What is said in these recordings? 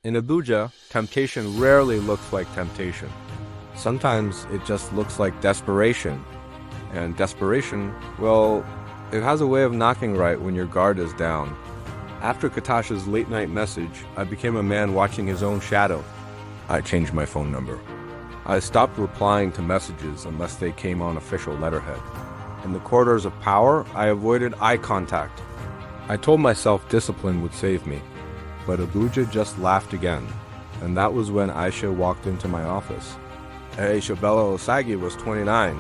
In Abuja, temptation rarely looks like temptation. Sometimes it just looks like desperation. And desperation, well, it has a way of knocking right when your guard is down. After Katasha's late-night message, I became a man watching his own shadow. I changed my phone number. I stopped replying to messages unless they came on official letterhead. In the corridors of power, I avoided eye contact. I told myself discipline would save me. But Abuja just laughed again, and that was when Aisha walked into my office. Aisha Bella Osagi was 29,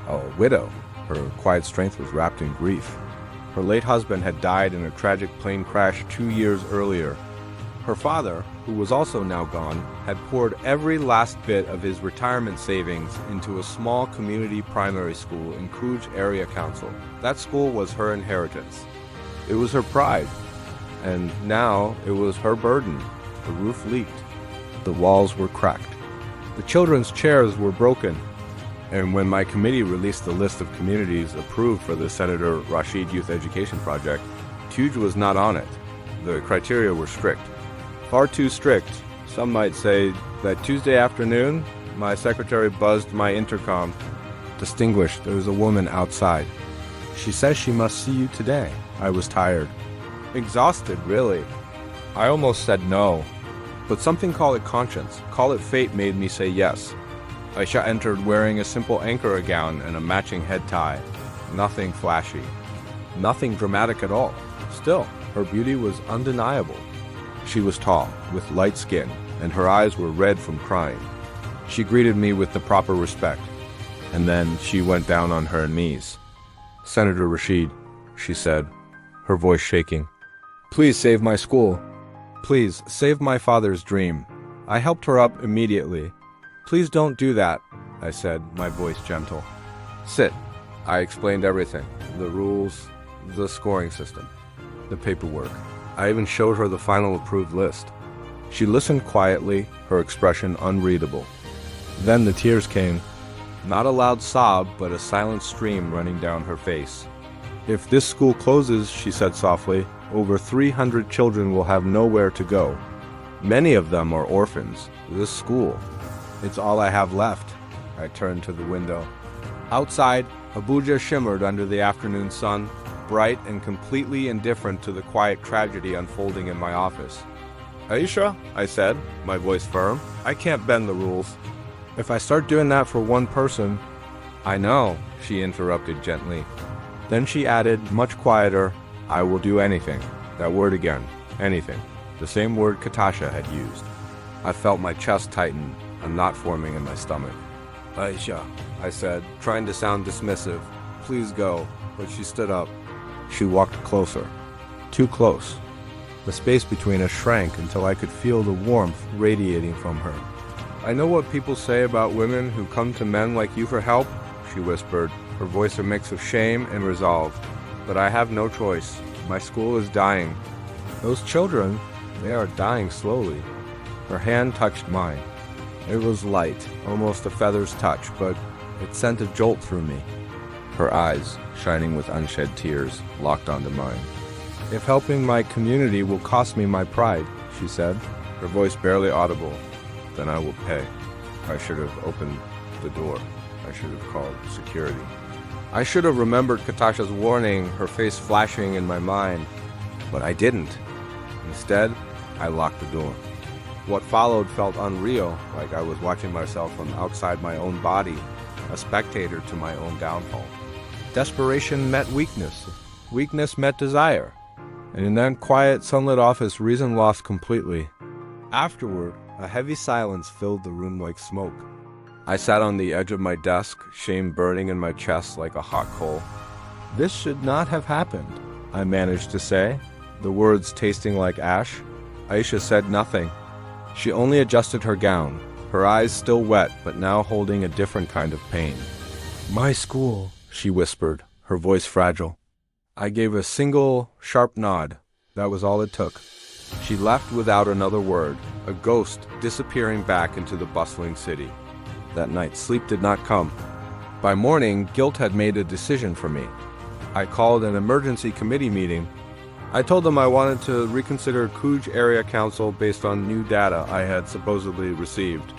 a widow. Her quiet strength was wrapped in grief. Her late husband had died in a tragic plane crash 2 years earlier. Her father, who was also now gone, had poured every last bit of his retirement savings into a small community primary school in Kuj Area Council. That school was her inheritance. It was her pride. And now it was her burden. The roof leaked. The walls were cracked. The children's chairs were broken. And when my committee released the list of communities approved for the Senator Rashid Youth Education Project, Kuj was not on it. The criteria were strict. Far too strict. Some might say that Tuesday afternoon, my secretary buzzed my intercom. Distinguished, there is a woman outside. She says she must see you today. I was tired. Exhausted, really. I almost said no. But something, call it conscience, call it fate, made me say yes. Aisha entered wearing a simple Ankara gown and a matching head tie. Nothing flashy. Nothing dramatic at all. Still, her beauty was undeniable. She was tall, with light skin, and her eyes were red from crying. She greeted me with the proper respect, and then she went down on her knees. "Senator Rashid," she said, her voice shaking. "Please save my school. Please save my father's dream." I helped her up immediately. "Please don't do that," I said, my voice gentle. "Sit." I explained everything. The rules, the scoring system, the paperwork. I even showed her the final approved list. She listened quietly, her expression unreadable. Then the tears came. Not a loud sob, but a silent stream running down her face. "If this school closes," she said softly, "over 300 children will have nowhere to go. Many of them are orphans. This school, it's all I have left." I turned to the window. Outside, Abuja shimmered under the afternoon sun, bright and completely indifferent to the quiet tragedy unfolding in my office. "Aisha," I said, my voice firm, "I can't bend the rules. If I start doing that for one person—" "I know," she interrupted gently. Then she added, much quieter, "I will do anything." That word again, anything. The same word Katasha had used. I felt my chest tighten, a knot forming in my stomach. "Aisha," I said, trying to sound dismissive, "please go." But she stood up. She walked closer. Too close. The space between us shrank until I could feel the warmth radiating from her. "I know what people say about women who come to men like you for help," she whispered, her voice a mix of shame and resolve. "But I have no choice. My school is dying. Those children, they are dying slowly." Her hand touched mine. It was light, almost a feather's touch, but it sent a jolt through me. Her eyes, shining with unshed tears, locked onto mine. "If helping my community will cost me my pride," she said, her voice barely audible, "then I will pay." I should have opened the door. I should have called security. I should have remembered Katasha's warning, her face flashing in my mind. But I didn't. Instead, I locked the door. What followed felt unreal, like I was watching myself from outside my own body, a spectator to my own downfall. Desperation met weakness. Weakness met desire. And in that quiet, sunlit office, reason lost completely. Afterward, a heavy silence filled the room like smoke. I sat on the edge of my desk, shame burning in my chest like a hot coal. "This should not have happened," I managed to say, the words tasting like ash. Aisha said nothing. She only adjusted her gown, her eyes still wet but now holding a different kind of pain. "My school," she whispered, her voice fragile. I gave a single, sharp nod. That was all it took. She left without another word, a ghost disappearing back into the bustling city. That night, sleep did not come. By morning, guilt had made a decision for me. I called an emergency committee meeting. I told them I wanted to reconsider Coogee Area Council based on new data I had supposedly received.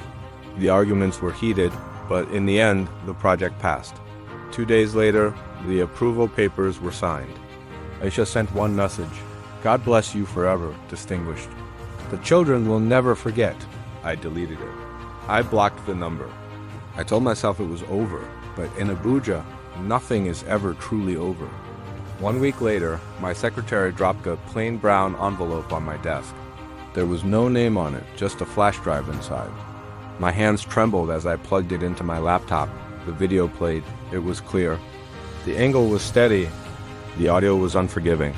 The arguments were heated, but in the end, the project passed. 2 days later, the approval papers were signed. Aisha sent one message: "God bless you forever, distinguished." "The children will never forget." I deleted it. I blocked the number. I told myself it was over, but in Abuja, nothing is ever truly over. 1 week later, my secretary dropped a plain brown envelope on my desk. There was no name on it, just a flash drive inside. My hands trembled as I plugged it into my laptop. The video played. It was clear. The angle was steady. The audio was unforgiving.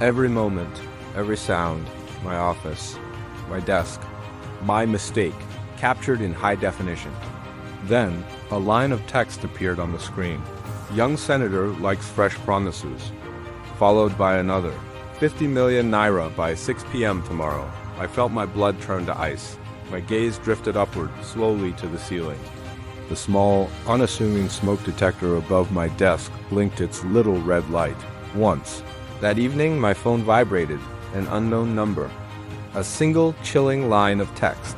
Every moment, every sound, my office, my desk, my mistake, captured in high definition. Then, a line of text appeared on the screen. "Young senator likes fresh promises." Followed by another. 50 million naira by 6 p.m. tomorrow. I felt my blood turn to ice. My gaze drifted upward, slowly to the ceiling. The small, unassuming smoke detector above my desk blinked its little red light. Once. That evening, my phone vibrated. An unknown number. A single, chilling line of text.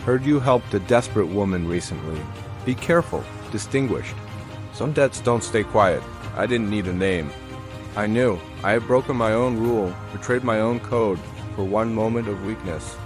"Heard you helped a desperate woman recently. Be careful, distinguished." Some debts don't stay quiet. I didn't need a name. I knew I had broken my own rule, betrayed my own code, for one moment of weakness.